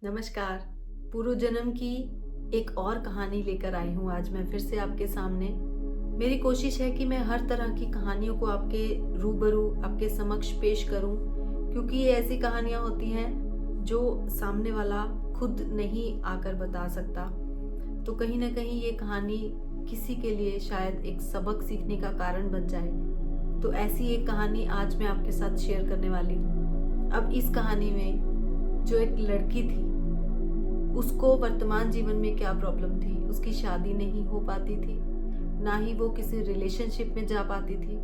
नमस्कार। पूर्व जन्म की एक और कहानी लेकर आई हूँ आज मैं फिर से आपके सामने। मेरी कोशिश है कि मैं हर तरह की कहानियों को आपके रूबरू आपके समक्ष पेश करूँ, क्योंकि ये ऐसी कहानियाँ होती हैं जो सामने वाला खुद नहीं आकर बता सकता। तो कहीं ना कहीं ये कहानी किसी के लिए शायद एक सबक सीखने का कारण बन जाए। तो ऐसी एक कहानी आज मैं आपके साथ शेयर करने वाली हूँ। अब इस कहानी में जो एक लड़की थी, उसको वर्तमान जीवन में क्या प्रॉब्लम थी। उसकी शादी नहीं हो पाती थी, ना ही वो किसी रिलेशनशिप में जा पाती थी।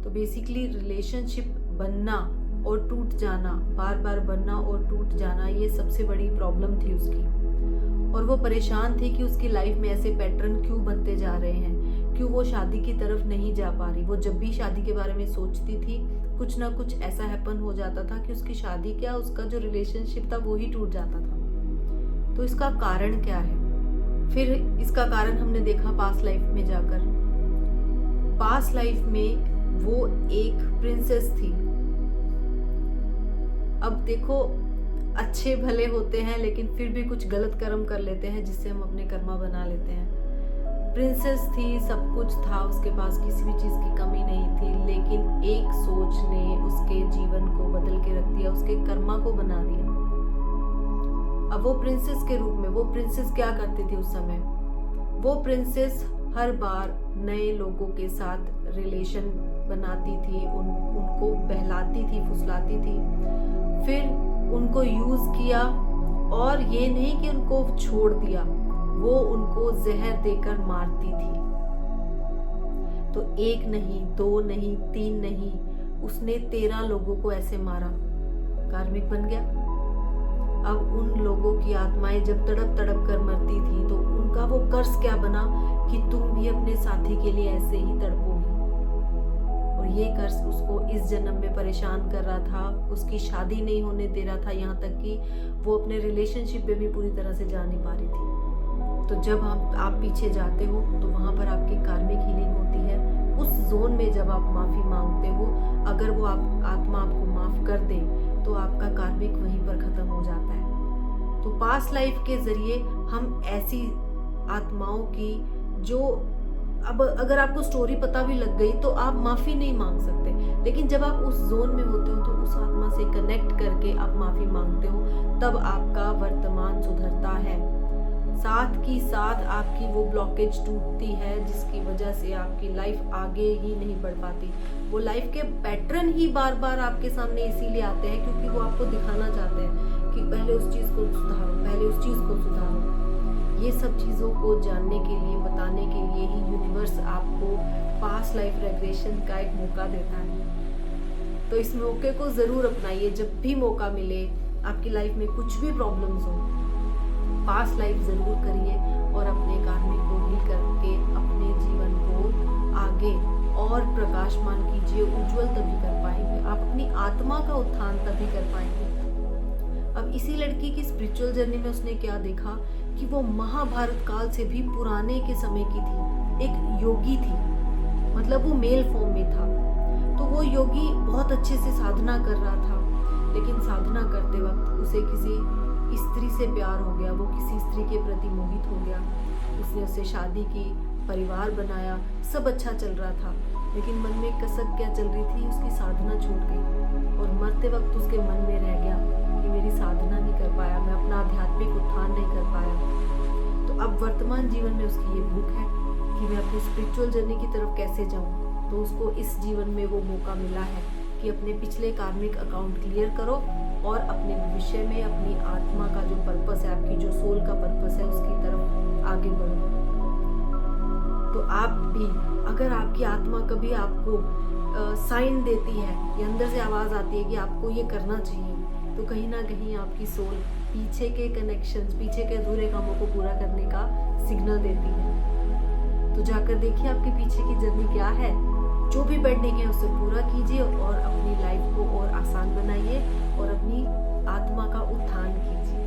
तो बेसिकली रिलेशनशिप बनना और टूट जाना, बार बार बनना और टूट जाना, ये सबसे बड़ी प्रॉब्लम थी उसकी। और वो परेशान थी कि उसकी लाइफ में ऐसे पैटर्न क्यों बनते जा रहे हैं, क्यों वो शादी की तरफ नहीं जा पा रही। वो जब भी शादी के बारे में सोचती थी, कुछ ना कुछ ऐसा हैपन हो जाता था कि उसकी शादी क्या, उसका जो रिलेशनशिप था वो ही टूट जाता था। तो इसका कारण क्या है? फिर इसका कारण हमने देखा पास्ट लाइफ में जाकर। पास्ट लाइफ में वो एक प्रिंसेस थी। अब देखो, अच्छे भले होते हैं लेकिन फिर भी कुछ गलत कर्म कर लेते हैं जिससे हम अपने कर्मा बना लेते हैं। प्रिंसेस थी, सब कुछ था उसके पास, किसी भी चीज की कमी नहीं थी, लेकिन एक सोच ने उसके जीवन को बदल के रख दिया, उसके कर्मा को बना दिया। अब वो प्रिंसेस के रूप में, वो प्रिंसेस क्या करती थी उस समय? वो प्रिंसेस हर बार नए लोगों के साथ रिलेशन बनाती थी, उनको बहलाती थी, फुसलाती थी, फिर उनको यूज किया। और ये नहीं कि उनको छोड़ दिया, वो उनको जहर देकर मारती थी। तो एक नहीं, दो नहीं, तीन नहीं, उसने 13 लोगों को ऐसे मारा। कार्मिक बन गया। अब उन लोगों की आत्माएं जब तड़प तड़प कर मरती थी तो उनका वो कर्ज क्या बना कि तुम भी अपने साथी के लिए ऐसे ही तड़पोगी। और ये कर्ज उसको इस जन्म में परेशान कर रहा था, उसकी शादी नहीं होने दे रहा था, यहाँ तक कि वो अपने रिलेशनशिप में भी पूरी तरह से जा नहीं पा रही थी। तो जब आप पीछे जाते हो तो वहाँ पर आपकी कार्मिक हीलिंग होती है। उस जोन में जब आप माफ़ी मांगते हो, अगर वो आत्मा आपको माफ़ कर दे तो आपका कार्मिक वहीं पर ख़त्म हो जाता है। तो पास्ट लाइफ के ज़रिए हम ऐसी आत्माओं की, जो अब अगर आपको स्टोरी पता भी लग गई तो आप माफ़ी नहीं मांग सकते, लेकिन जब आप उस जोन में होते हो तो उस आत्मा से कनेक्ट करके आप माफ़ी मांगते हो, तब आपका वर्तमान सुधरता है। साथ की साथ आपकी वो ब्लॉकेज टूटती है जिसकी वजह से आपकी लाइफ आगे ही नहीं बढ़ पाती। वो लाइफ के पैटर्न ही बार बार आपके सामने इसीलिए आते हैं क्योंकि वो आपको दिखाना चाहते हैं कि पहले उस चीज़ को सुधारो, पहले उस चीज़ को सुधारो। ये सब चीज़ों को जानने के लिए, बताने के लिए ही यूनिवर्स आपको पास्ट लाइफ रेग्रेशन का एक मौका देता है। तो इस मौके को ज़रूर अपनाइए। जब भी मौका मिले, आपकी लाइफ में कुछ भी प्रॉब्लम्स हो, पास्ट लाइफ जरूर करिए और अपने कार्मिक को हील करके अपने जीवन को आगे और प्रकाशमान कीजिए। उज्जवल तभी कर पाएंगे आप, अपनी आत्मा का उत्थान तभी कर पाएंगे। अब इसी लड़की की स्पिरिचुअल जर्नी में उसने क्या देखा कि वो महाभारत काल से भी पुराने के समय की थी, एक योगी थी। मतलब वो मेल फॉर्म में था। तो वो योगी बहुत अच्छे से साधना कर रहा था, लेकिन साधना करते वक्त उसे किसी स्त्री से प्यार हो गया। वो किसी स्त्री के प्रति मोहित हो गया। उसने उससे शादी की, परिवार बनाया, सब अच्छा चल रहा था, लेकिन मन में कसक क्या चल रही थी, उसकी साधना छूट गई। और मरते वक्त उसके मन में रह गया कि मेरी साधना नहीं कर पाया, मैं अपना आध्यात्मिक उत्थान नहीं कर पाया। तो अब वर्तमान जीवन में उसकी ये भूख है कि मैं अपनी स्पिरिचुअल जर्नी की तरफ कैसे जाऊँ। तो उसको इस जीवन में वो मौका मिला है कि अपने पिछले कार्मिक अकाउंट क्लियर करो और अपने भविष्य में अपनी आत्मा का जो पर्पस है, आपकी जो सोल का पर्पस है, उसकी तरफ आगे बढ़ो। तो आप भी, अगर आपकी आत्मा कभी आपको साइन देती है, ये अंदर से आवाज़ आती है कि आपको ये करना चाहिए, तो कहीं ना कहीं आपकी सोल पीछे के कनेक्शंस, पीछे के अधूरे कामों को पूरा करने का सिग्नल देती है। तो जाकर देखिए आपके पीछे की जर्नी क्या है। जो भी पेंडिंग है उसे पूरा कीजिए और अपनी लाइफ को और आसान बनाइए और अपनी आत्मा का उत्थान कीजिए।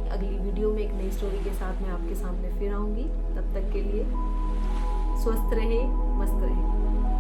अगली वीडियो में एक नई स्टोरी के साथ मैं आपके सामने फिर आऊंगी। तब तक के लिए स्वस्थ रहें, मस्त रहें।